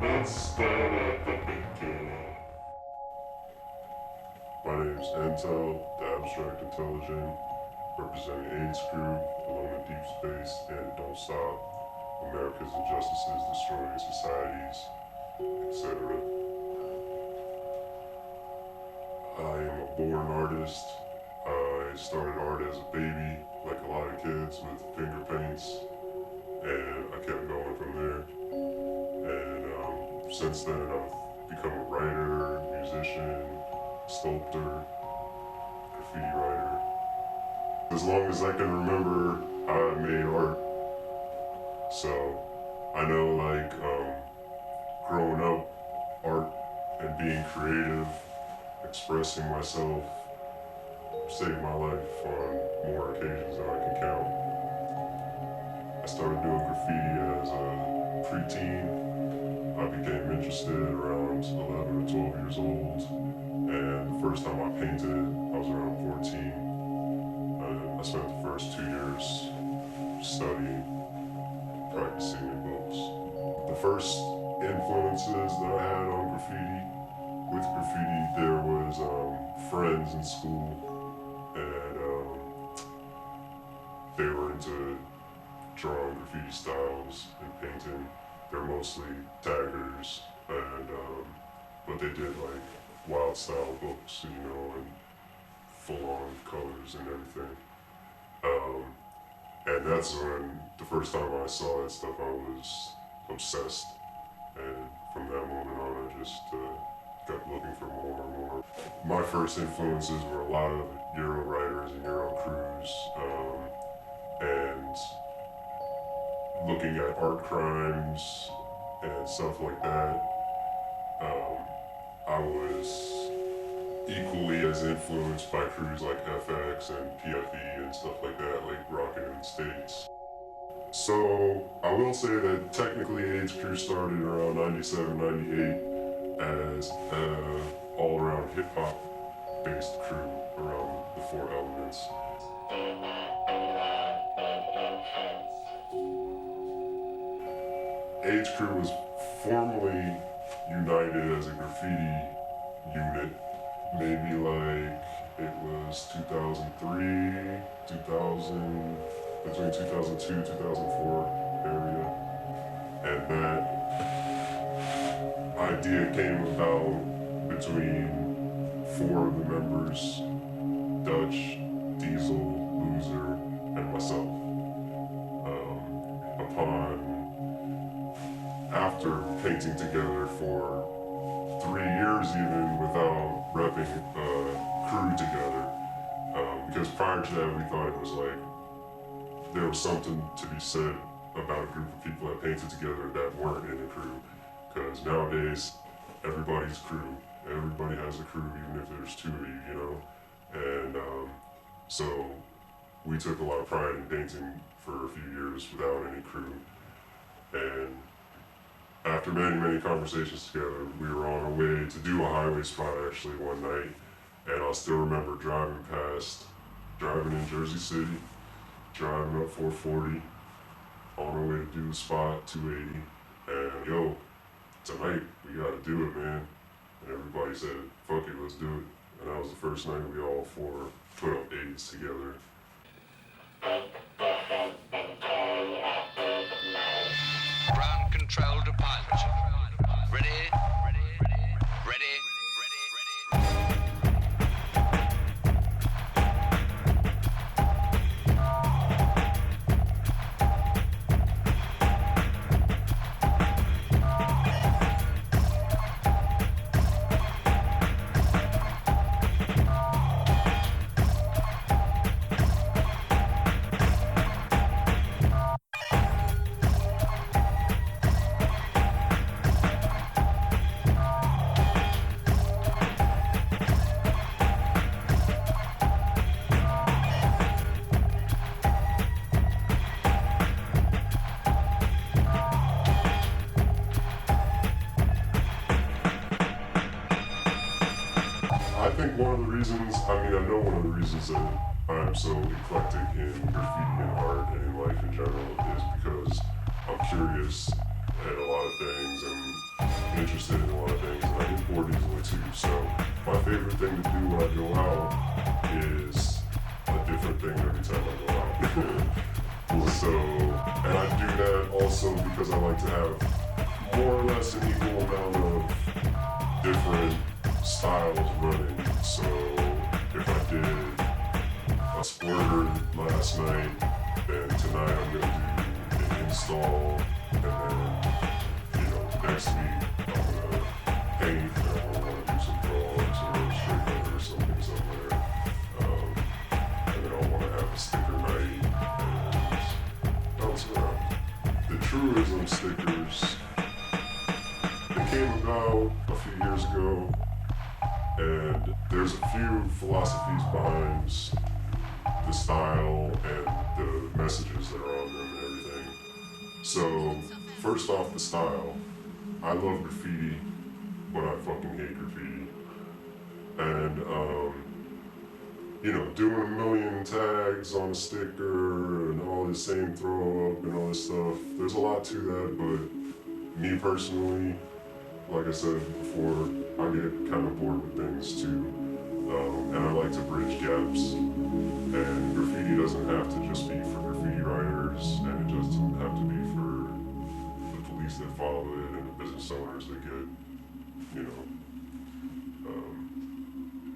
Let's start at the beginning. My name is Ntel, the abstract intelligent, representing AIDS Crew, alone in deep space, and it don't stop. America's injustices destroying societies, etc. I am a born artist. I started art as a baby, like a lot of kids, with finger paints, and I kept going from there. And since then, I've become a writer, musician, sculptor, graffiti writer. As long as I can remember, I made art. So I know, like, growing up, art and being creative, expressing myself, saved my life on more occasions than I can count. I started doing graffiti as a preteen. I became interested around 11 or 12 years old, and the first time I painted, I was around 14. I spent the first 2 years studying, practicing in books. The first influences that I had on graffiti, with graffiti, there was friends in school, and they were into drawing graffiti styles and painting. They're mostly taggers, and but they did like wild style books, you know, and full on colors and everything. And that's when the first time I saw that stuff, I was obsessed. And from that moment on, I just kept looking for more and more. My first influences were a lot of Euro writers and Euro crews, and looking at art crimes and stuff like that. I was equally as influenced by crews like FX and PFE and stuff like that, like Rockin' in the States. So I will say that technically AIDS Crew started around 97, 98 as an all-around hip-hop based crew around the four elements. AIDS Crew was formally united as a graffiti unit, maybe like it was 2003, 2000, between 2002, 2004 area. And that idea came about between four of the members, Dutch, Diesel, Loser, and myself. After painting together for 3 years even without repping crew together, because prior to that we thought it was like there was something to be said about a group of people that painted together that weren't in a crew, because nowadays everybody's crew, everybody has a crew even if there's two of you, you know, and so we took a lot of pride in painting for a few years without any crew. And after many conversations together, we were on our way to do a highway spot actually one night, and I'll still remember driving in Jersey City, driving up 440, on our way to do the spot, 280, and yo, tonight we gotta do it, man. And everybody said, fuck it, let's do it. And that was the first night we all four put up AIDS together. Ground control to pilot. Ready? Ready? Ready? I think one of the reasons, I know one of the reasons that I am so eclectic in graffiti and art and in life in general is because I'm curious at a lot of things, and interested in a lot of things, and I get bored easily too. So my favorite thing to do when I go out is a different thing every time I go out. So, and I do that also because I like to have more or less an equal amount of different styles running. So if I did a squirter last night, then tonight I'm gonna do an install, and then next week I'm gonna paint, and I wanna do some drawings or straight leather or something somewhere. And then I'll wanna have a sticker night and bounce around. The truism stickers, they came about a few years ago, and there's a few philosophies behind the style and the messages that are on them and everything. So, first off, the style. I love graffiti, but I fucking hate graffiti. And, doing a million tags on a sticker and all this same throw up and all this stuff, there's a lot to that, but me personally, like I said before, I get kind of bored with things too. And I like to bridge gaps. And graffiti doesn't have to just be for graffiti writers, and it just doesn't have to be for the police that follow it and the business owners that get,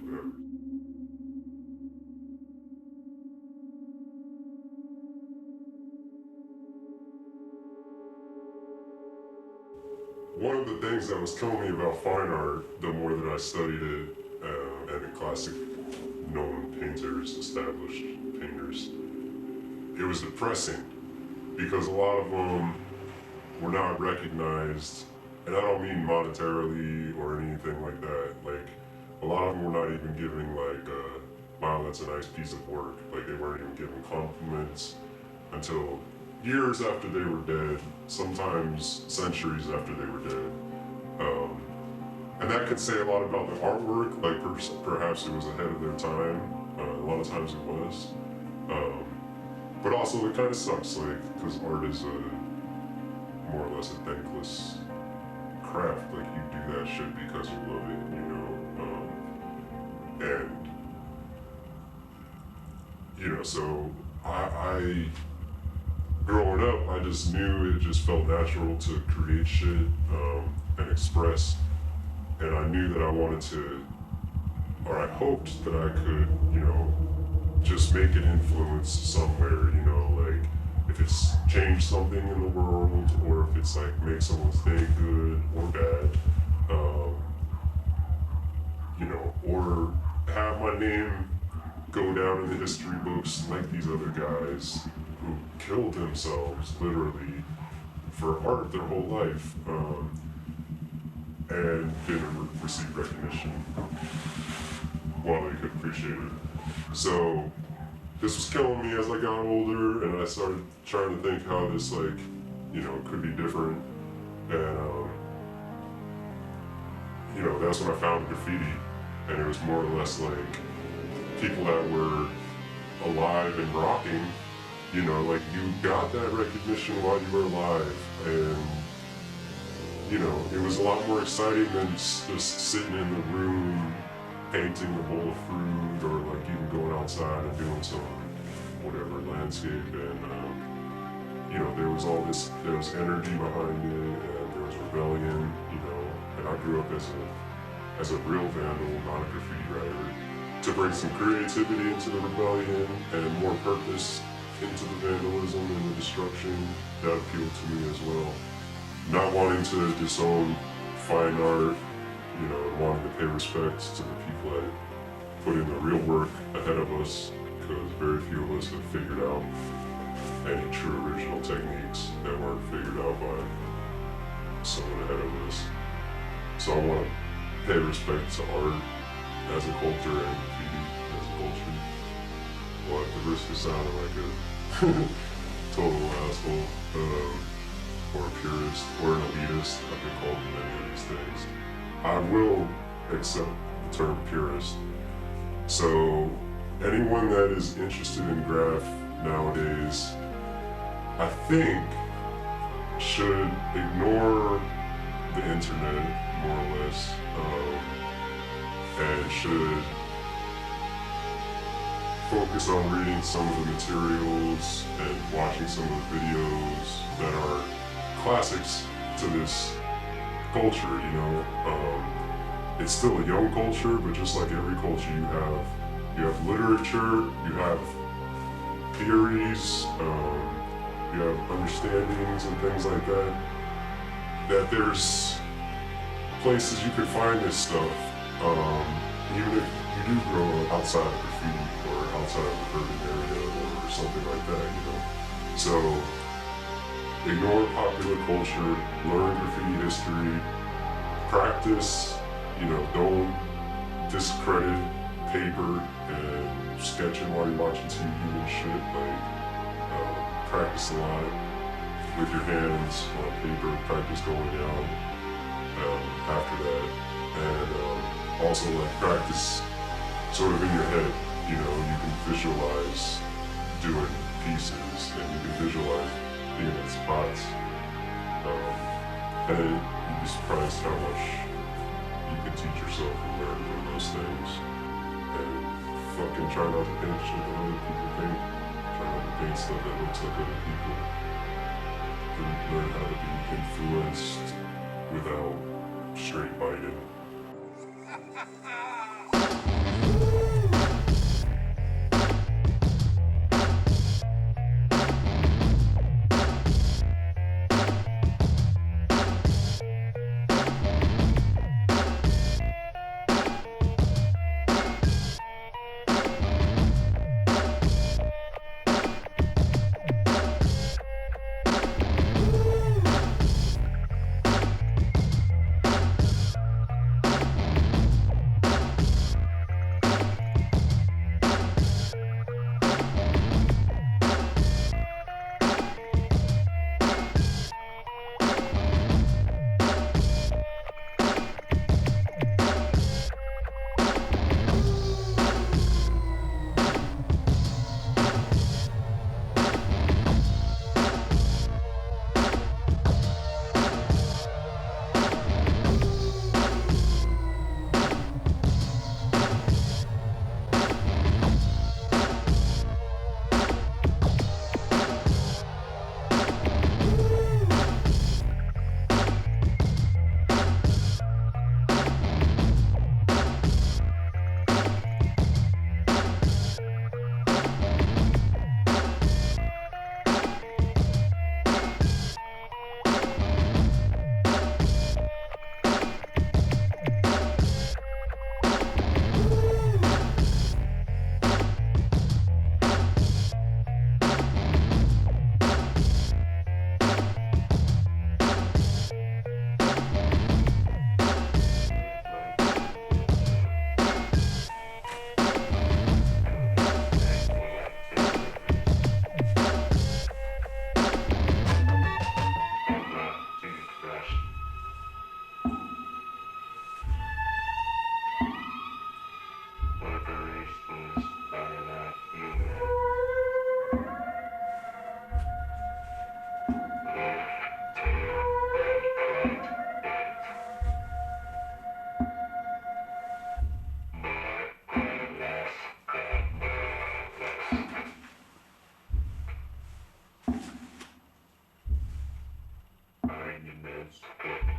whatever. One of the things that was killing me about fine art, the more that I studied it, and the classic known painters, established painters, it was depressing because a lot of them were not recognized, and I don't mean monetarily or anything like that. Like, a lot of them were not even giving wow, that's a nice piece of work. Like, they weren't even giving compliments until years after they were dead, sometimes centuries after they were dead. And that could say a lot about the artwork, like perhaps it was ahead of their time. A lot of times it was. But also it kind of sucks, like, because art is more or less a thankless craft. Like, you do that shit because you love it, and so I growing up, I just knew it just felt natural to create shit and express. And I knew that I wanted to, or I hoped that I could, just make an influence somewhere, like if it's changed something in the world, or if it's like make someone's day good or bad, or have my name go down in the history books like these other guys who killed themselves literally for art their whole life, and didn't receive recognition while they could appreciate it. So this was killing me as I got older, and I started trying to think how this could be different, and that's when I found graffiti, and it was more or less like people that were alive and rocking. Like, you got that recognition while you were alive, and, it was a lot more exciting than just sitting in the room painting a bowl of fruit, or like even going outside and doing some whatever landscape, and, there was energy behind it, and there was rebellion, and I grew up as a real vandal, not a graffiti writer, to bring some creativity into the rebellion and more purpose into the vandalism and the destruction. That appealed to me as well. Not wanting to disown fine art, wanting to pay respect to the people that put in the real work ahead of us, because very few of us have figured out any true original techniques that weren't figured out by someone ahead of us. So I want to pay respect to art as a culture and graffiti as a culture. Well, at the risk of sounding like a total asshole, or a purist, or an elitist, I've been called many of these things. I will accept the term purist. So anyone that is interested in graph nowadays, I think, should ignore the internet, more or less, and should focus on reading some of the materials and watching some of the videos that are classics to this culture, you know. It's still a young culture, but just like every culture, you have literature, you have theories, you have understandings and things like that. That there's places you could find this stuff, even if you do grow up outside of graffiti or outside of the urban area or something like that, you know. So ignore popular culture, learn graffiti history, practice, you know, don't discredit paper and sketching while you're watching TV and shit. Like, practice a lot with your hands on paper, practice going down after that. And also, like, practice sort of in your head, you know, you can visualize doing pieces and you can visualize being in spots. And you'd be surprised how much you can teach yourself and learn from those things. And fucking try not to paint shit that other people paint. Try not to paint stuff that looks like other people. And learn how to be influenced without straight biting. Arguments.